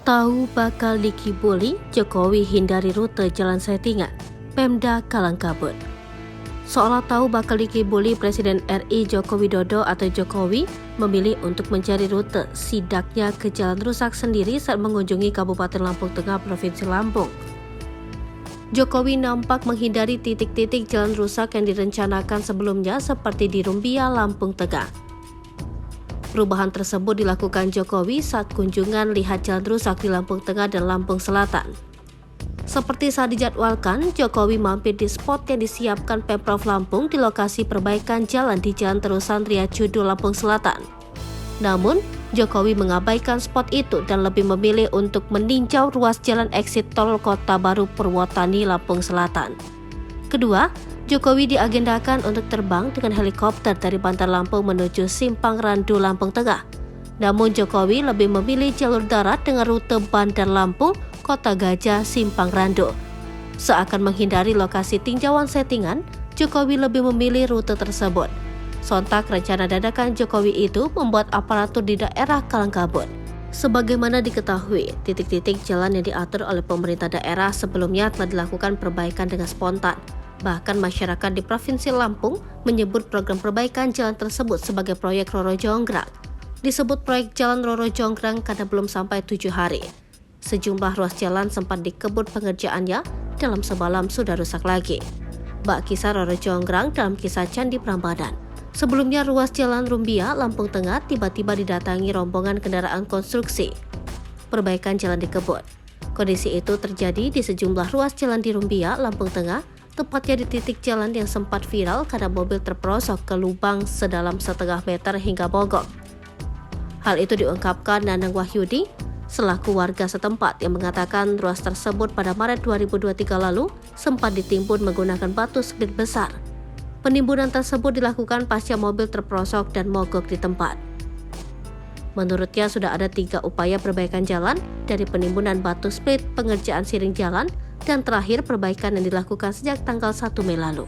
Tahu bakal dikibuli, Jokowi hindari rute jalan settingan, Pemda kalang kabut. Seolah tahu bakal dikibuli, Presiden RI Joko Widodo atau Jokowi memilih untuk mencari rute sidaknya ke jalan rusak sendiri saat mengunjungi Kabupaten Lampung Tengah, Provinsi Lampung. Jokowi nampak menghindari titik-titik jalan rusak yang direncanakan sebelumnya seperti di Rumbia, Lampung Tengah. Perubahan tersebut dilakukan Jokowi saat kunjungan lihat jalan rusak di Lampung Tengah dan Lampung Selatan. Seperti saat dijadwalkan, Jokowi mampir di spot yang disiapkan Pemprov Lampung di lokasi perbaikan jalan di Jalan Terusan Ria Cudul, Lampung Selatan. Namun, Jokowi mengabaikan spot itu dan lebih memilih untuk meninjau ruas jalan exit tol Kota Baru Purwotani, Lampung Selatan. Kedua, Jokowi diagendakan untuk terbang dengan helikopter dari Bantar Lampung menuju Simpang Randu, Lampung Tengah. Namun Jokowi lebih memilih jalur darat dengan rute Bandar Lampung, Kota Gajah, Simpang Randu. Seakan menghindari lokasi tinjauan settingan, Jokowi lebih memilih rute tersebut. Sontak rencana dadakan Jokowi itu membuat aparatur di daerah kalang kabut. Sebagaimana diketahui, titik-titik jalan yang diatur oleh pemerintah daerah sebelumnya telah dilakukan perbaikan dengan spontan. Bahkan masyarakat di Provinsi Lampung menyebut program perbaikan jalan tersebut sebagai proyek Roro Jonggrang. Disebut proyek Jalan Roro Jonggrang karena belum sampai 7 hari. Sejumlah ruas jalan sempat dikebut pengerjaannya, dalam semalam sudah rusak lagi. Bak kisah Roro Jonggrang dalam kisah Candi Prambanan. Sebelumnya ruas jalan Rumbia, Lampung Tengah tiba-tiba didatangi rombongan kendaraan konstruksi. Perbaikan jalan dikebut. Kondisi itu terjadi di sejumlah ruas jalan di Rumbia, Lampung Tengah, tepatnya di titik jalan yang sempat viral karena mobil terperosok ke lubang sedalam setengah meter hingga mogok. Hal itu diungkapkan Nanang Wahyudi, selaku warga setempat, yang mengatakan ruas tersebut pada Maret 2023 lalu sempat ditimbun menggunakan batu split besar. Penimbunan tersebut dilakukan pasca mobil terperosok dan mogok di tempat. Menurutnya sudah ada 3 upaya perbaikan jalan, dari penimbunan batu split, pengerjaan siring jalan, dan terakhir perbaikan yang dilakukan sejak tanggal 1 Mei lalu.